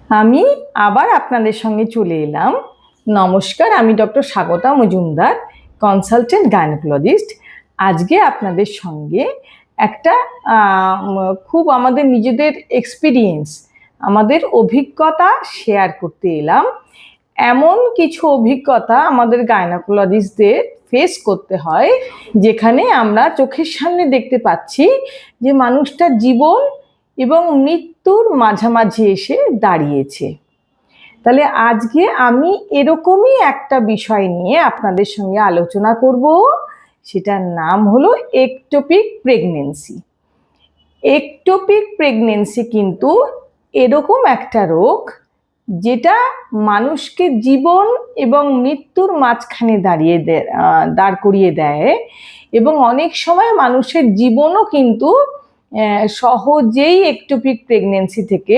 আমি আবার আপনাদের সঙ্গে চলে এলাম। নমস্কার, আমি doctor Swagata Majumdar, consultant gynaecologist. আজকে আপনাদের সঙ্গে একটা খুব আমাদের নিজেদের এক্সপিরিয়েন্স, আমাদের অভিজ্ঞতা শেয়ার করতে এলাম। এমন কিছু অভিজ্ঞতা আমাদের গাইনোকোলজিস্টদের ফেস করতে হয়, যেখানে আমরা চোখের সামনে দেখতে পাচ্ছি যে মানুষটার জীবন এবং মৃত্যুর মাঝামাঝি এসে দাঁড়িয়েছে। তাহলে আজকে আমি এরকমই একটা বিষয় নিয়ে আপনাদের সঙ্গে আলোচনা করব। সেটার নাম হলো একটোপিক প্রেগনেন্সি। একটোপিক প্রেগনেন্সি কিন্তু এরকম একটা রোগ যেটা মানুষকে জীবন এবং মৃত্যুর মাঝখানে দাঁড় করিয়ে দেয়, এবং অনেক সময় মানুষের জীবনও কিন্তু সহজেই একটোপিক প্রেগনেন্সি থেকে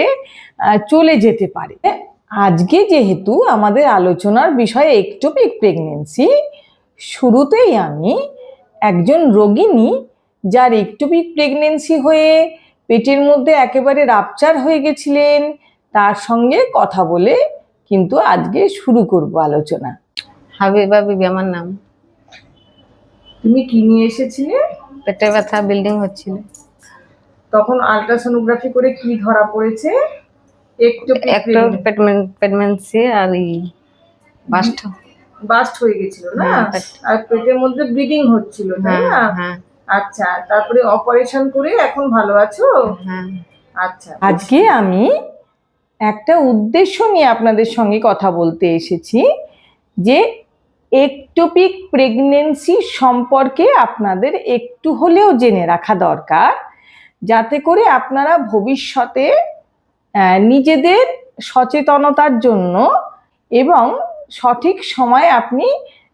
চলে যেতে পারে। আজকে যেহেতু আমাদের আলোচনার বিষয় একটোপিক প্রেগনেন্সি, শুরুতেই আমি একজন রোগিনী যার একটোপিক প্রেগনেন্সি হয়ে পেটের মধ্যে একেবারে রাপচার হয়ে গেছিলেন তার সঙ্গে কথা বলে কিন্তু আজকে শুরু করব আলোচনা। হাবিবা বিবি আমার নাম। তুমি কি নিয়ে এসেছিলে? পেটে ব্যথা, বিল্ডিং হচ্ছিল। তখন আল্ট্রাসোনোগ্রাফি করে কি ধরা পড়েছে? একটোপিক প্রেগন্যান্সি আর বাস্ট হয়ে গেছিল না, আর পেটের মধ্যে ব্লিডিং হচ্ছিল, তাই না? আচ্ছা, তারপরে অপারেশন করে এখন ভালো আছো? আচ্ছা, আজকে আমি একটা উদ্দেশ্য নিয়ে আপনাদের সঙ্গে কথা বলতে এসেছি যে একটোপিক প্রেগনেন্সি সম্পর্কে আপনাদের একটু হলেও জেনে রাখা দরকার, যাতে করে আপনারা ভবিষ্যতে নিজেদের সচেতনতার জন্য এবং সঠিক সময়ে আপনি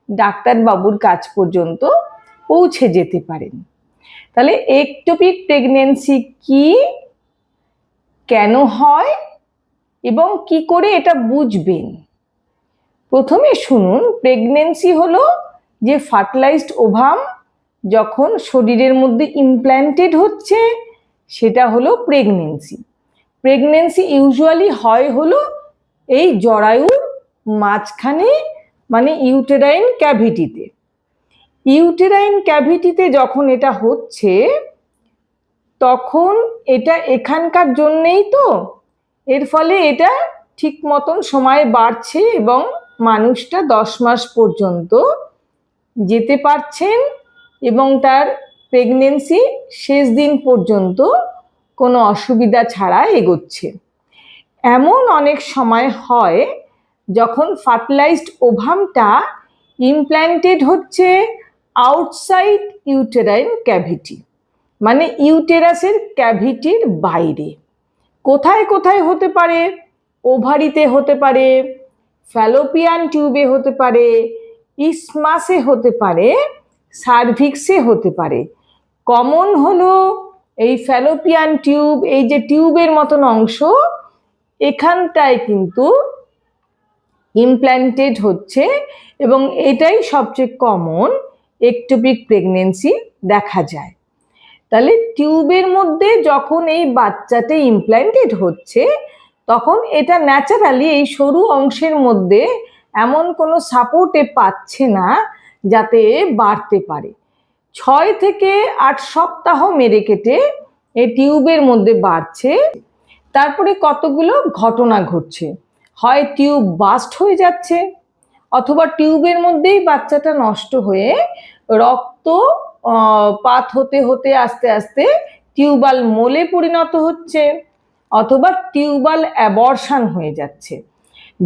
ডাক্তারবাবুর কাছ পর্যন্ত পৌঁছে যেতে পারেন। তাহলে একটোপিক প্রেগনেন্সি কি, কেন হয় এবং কি করে এটা বুঝবেন? প্রথমে শুনুন, প্রেগনেন্সি হলো যে ফার্টিলাইজড ওভাম যখন শরীরের মধ্যে ইমপ্ল্যান্টেড হচ্ছে, সেটা হলো প্রেগনেন্সি। প্রেগনেন্সি ইউজুয়ালি হয় হলো এই জরায়ুর মাঝখানে, মানে ইউটেরাইন ক্যাভিটিতে। ইউটেরাইন ক্যাভিটিতে যখন এটা হচ্ছে তখন এটা এখানকার জন্যেই তো, এর ফলে এটা ঠিক মতন সময় বাড়ছে এবং মানুষটা 10 মাস পর্যন্ত যেতে পারছেন এবং তার প্রেগনেন্সি শেষ দিন পর্যন্ত কোনো অসুবিধা ছাড়া এগোচ্ছে। এমন অনেক সময় হয় যখন ফার্টিলাইজড ওভামটা ইমপ্ল্যান্টেড হচ্ছে আউটসাইড ইউটেরাইন ক্যাভিটি, মানে ইউটেরাসের ক্যাভিটির বাইরে। কোথায় কোথায় হতে পারে? ওভারিতে হতে পারে, ফ্যালোপিয়ান টিউবে হতে পারে, ইসমাসে হতে পারে, সার্ভিক্সে হতে পারে। কমন হলো এই ফ্যালোপিয়ান টিউব, এই যে টিউবের মতন অংশ, এখানটায় কিন্তু ইমপ্ল্যান্টেড হচ্ছে এবং এটাই সবচেয়ে কমন একটোপিক প্রেগনেন্সি দেখা যায়। তাহলে টিউবের মধ্যে যখন এই বাচ্চাটা ইমপ্ল্যান্টেড হচ্ছে তখন এটা ন্যাচারালি এই সরু অংশের মধ্যে এমন কোনো সাপোর্টে পাচ্ছে না যাতে বাড়তে পারে। 6 থেকে 8 সপ্তাহ মেরে কেটে এই টিউবের মধ্যে বাড়ছে। তারপরে কতগুলো ঘটনা ঘটছে, হয় টিউব বাস্ট হয়ে যাচ্ছে, অথবা টিউবের মধ্যেই বাচ্চাটা নষ্ট হয়ে রক্ত পাত হতে হতে আস্তে আস্তে টিউবাল মোলে পরিণত হচ্ছে, অথবা টিউবাল অ্যাবর্শন হয়ে যাচ্ছে।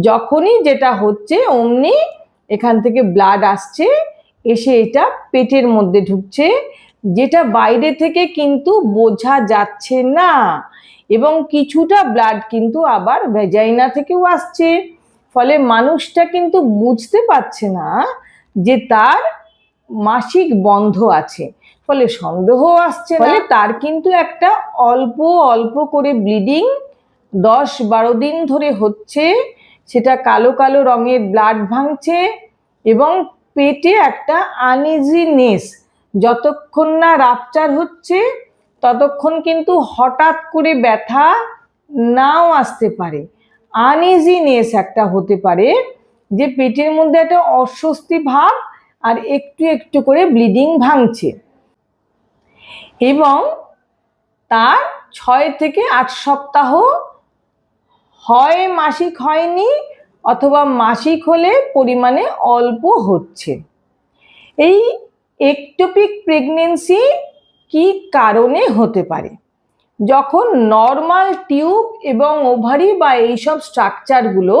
যখনই যেটা হচ্ছে অমনি এখান থেকে ব্লাড আসছে, এসে এটা পেটের মধ্যে ঢুকছে, যেটা বাইরে থেকে কিন্তু বোঝা যাচ্ছে না, এবং কিছুটা ব্লাড কিন্তু আবার ভেজাইনা থেকেও আসছে। ফলে মানুষটা কিন্তু বুঝতে পারছে না যে তার মাসিক বন্ধ আছে, ফলে সন্দেহ আসছে না। ফলে তার কিন্তু একটা অল্প অল্প করে ব্লিডিং 10-12 দিন ধরে হচ্ছে, সেটা কালো কালো রঙের ব্লাড ভাঙছে এবং পেটে একটা আনইজিনেস, যতক্ষণ না রাপচার হচ্ছে ততক্ষণ কিন্তু হঠাৎ করে ব্যথা নাও আসতে পারে, আনইজিনেস একটা হতে পারে, যে পেটের মধ্যে একটা অস্বস্তি ভাব আর একটু একটু করে ব্লিডিং ভাঙছে, এবং তার 6 থেকে 8 সপ্তাহ হয় মাসিক হয়নি, অথবা মাসিক হলে পরিমাণে অল্প হচ্ছে। এই একটোপিক প্রেগনেন্সি কি কারণে হতে পারে? যখন নর্মাল টিউব এবং ওভারি বা এইসব স্ট্রাকচারগুলো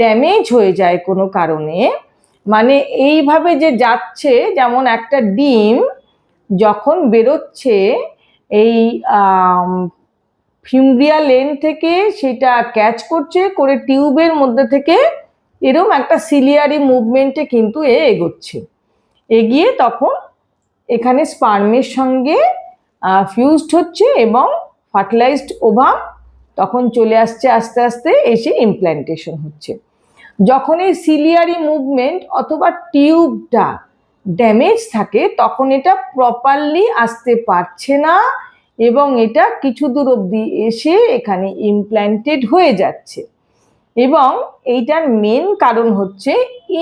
ড্যামেজ হয়ে যায় কোনো কারণে, মানে এইভাবে যে যাচ্ছে, যেমন একটা ডিম যখন বেরোচ্ছে এই ফিমব্রিয়া লেন থেকে, সেটা ক্যাচ করে টিউবের মধ্যে থেকে এরকম একটা সিলিয়ারি মুভমেন্টে কিন্তু এগোচ্ছে, এগিয়ে তখন এখানে স্পার্মের সঙ্গে ফিউজড হচ্ছে এবং ফার্টিলাইজড ওভাম তখন চলে আসছে, আস্তে আস্তে এসে ইমপ্ল্যান্টেশন হচ্ছে। যখন এই সিলিয়ারি মুভমেন্ট অথবা টিউবটা ড্যামেজ থাকে, তখন এটা প্রপারলি আসতে পারছে না এবং এটা কিছু দূর অবধি এসে এখানে ইমপ্ল্যান্টেড হয়ে যাচ্ছে। এবং এইটার মেন কারণ হচ্ছে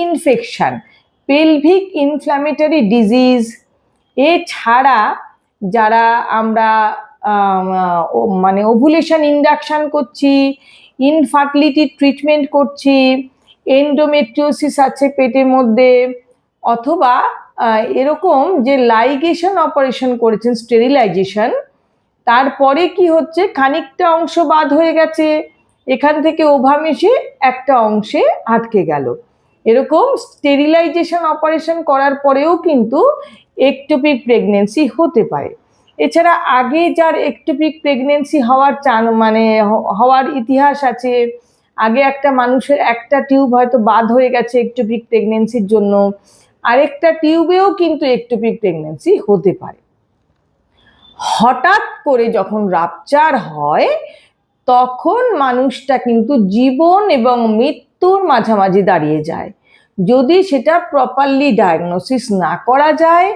ইনফেকশন, পেলভিক ইনফ্ল্যামেটরি ডিজিজ। এছাড়া যারা আমরা মানে ওভুলেশন ইন্ডাকশন করছি, ইনফার্টিলিটি ট্রিটমেন্ট করছি, এন্ডোমেট্রিওসিস আছে পেটের মধ্যে, অথবা এরকম যে লাইগেশন অপারেশন করেছেন, স্টেরিলাইজেশন, তারপরে কি হচ্ছে, খানিকটা অংশ বাদ হয়ে গেছে, এখান থেকে ওভাম এসে একটা অংশে আটকে গেল, এরকম স্টেরিলাইজেশন অপারেশন করার পরেও কিন্তু একটোপিক প্রেগনেন্সি হতে পারে। এছাড়া আগে যার একটোপিক প্রেগনেন্সি হওয়ার ইতিহাস আছে, আগে একটা মানুষের একটা টিউব হয়তো বাদ হয়ে গেছে একটোপিক প্রেগনেন্সির জন্য, আরেকটা টিউবেও কিন্তু একটোপিক প্রেগনেন্সি হতে পারে। হঠাৎ করে যখন রাপচার হয়, তখন মানুষটা কিন্তু জীবন এবং মৃত্যুর মাঝামাঝি দাঁড়িয়ে যায়, যদি সেটা প্রপারলি ডায়াগনোসিস না করা যায়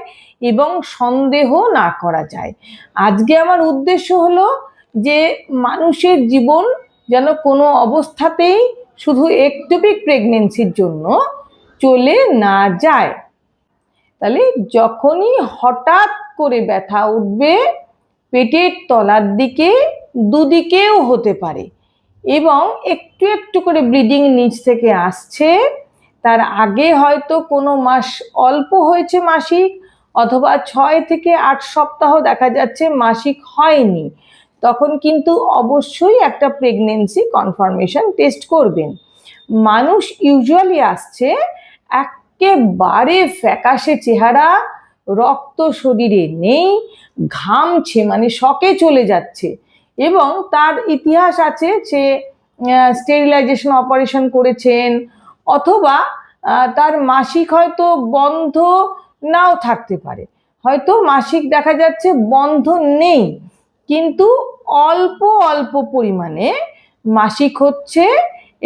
এবং সন্দেহ না করা যায়। আজকে আমার উদ্দেশ্য হলো যে মানুষের জীবন যেন কোনো অবস্থাতেই শুধু একটোপিক প্রেগনেন্সির জন্য চলে না যায়। তাহলে যখনই হঠাৎ করে ব্যথা উঠবে, পেটের তলার দিকে, দুদিকেও হতে পারে, এবং একটু একটু করে ব্লিডিং নিচ থেকে আসছে, তার আগে হয়তো কোনো মাস অল্প হয়েছে মাসিক, অথবা 6 থেকে 8 সপ্তাহ দেখা যাচ্ছে মাসিক হয়নি, তখন কিন্তু অবশ্যই একটা প্রেগনেন্সি কনফার্মেশন টেস্ট করবেন। মানুষ ইউজুয়ালি আসছে একেবারে ফ্যাকাশে চেহারা, রক্ত শরীরে নেই, ঘামছে, মানে শকে চলে যাচ্ছে, এবং তার ইতিহাস আছে সে স্টেরিলাইজেশন অপারেশন করেছেন, অথবা তার মাসিক হয়তো বন্ধ নাও থাকতে পারে, হয়তো মাসিক দেখা যাচ্ছে বন্ধ নেই, কিন্তু অল্প অল্প পরিমাণে মাসিক হচ্ছে,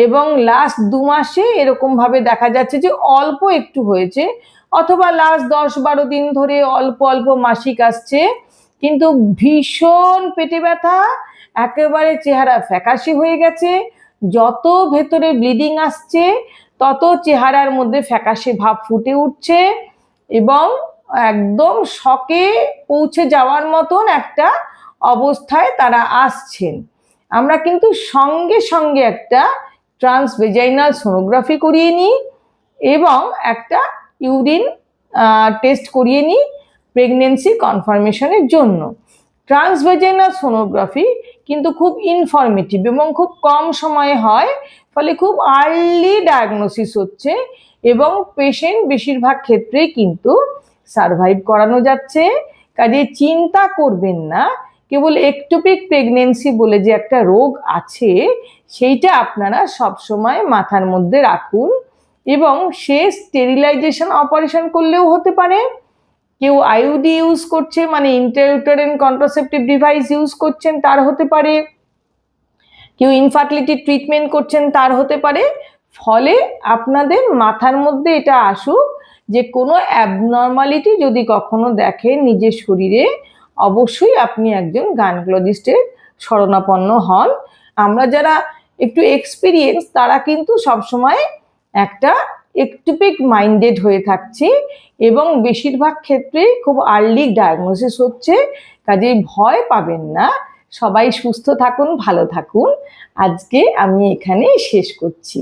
এবং লাস্ট 2 মাসে এরকম ভাবে দেখা যাচ্ছে যে অল্প একটু হয়েছে, অথবা লাস্ট 10-12 দিন ধরে অল্প অল্প মাসিক আসছে, কিন্তু ভীষণ পেটে ব্যথা, একেবারে চেহারা ফ্যাকাশে হয়ে গেছে, যত ভেতরে ব্লিডিং আসছে তত চেহারার মধ্যে ফ্যাকাশে ভাব ফুটে উঠছে, এবং একদম শকে পৌঁছে যাওয়ার মতন একটা অবস্থায় তারা আসছেন। আমরা কিন্তু সঙ্গে সঙ্গে একটা ট্রান্সভেজাইনাল সোনোগ্রাফি করিয়ে নিই এবং একটা ইউরিন টেস্ট করিয়ে নিই প্রেগনেন্সি কনফার্মেশনের জন্য। ট্রান্সভেজাইনাল সোনোগ্রাফি কিন্তু খুব ইনফরমেটিভ এবং খুব কম সময়ে হয়, ফলে খুব আর্লি ডায়াগনোসিস হচ্ছে, এবং পেশেন্ট বেশিরভাগ ক্ষেত্রেই কিন্তু সারভাইভ করানো যাচ্ছে। কাজে চিন্তা করবেন না, কেবল একটোপিক প্রেগনেন্সি বলে যে একটা রোগ আছে সেইটা আপনারা সবসময় মাথার মধ্যে রাখুন, এবং সে স্টেরিলাইজেশন অপারেশন করলেও হতে পারে, কেউ আইইউডি ইউজ করছে মানে ইন্ট্রাইউটেরাইন কন্ট্রাসেপটিভ ডিভাইস ইউজ করছেন তার হতে পারে, কেউ ইনফার্টিলিটি ট্রিটমেন্ট করছেন তার হতে পারে। ফলে আপনাদের মাথার মধ্যে এটা আসুক যে কোনো অ্যাবনর্মালিটি যদি কখনো দেখেন নিজের শরীরে, অবশ্যই আপনি একজন গাইনোকোলজিস্টের শরণাপন্ন হন। আমরা যারা একটু এক্সপিরিয়েন্স তারা কিন্তু সবসময় একটা একটুপিক মাইন্ডেড হয়ে থাকছে এবং বেশিরভাগ ক্ষেত্রে খুব আর্লি ডায়াগনোসিস হচ্ছে। কাজেই ভয় পাবেন না, সবাই সুস্থ থাকুন, ভালো থাকুন। আজকে আমি এখানে শেষ করছি।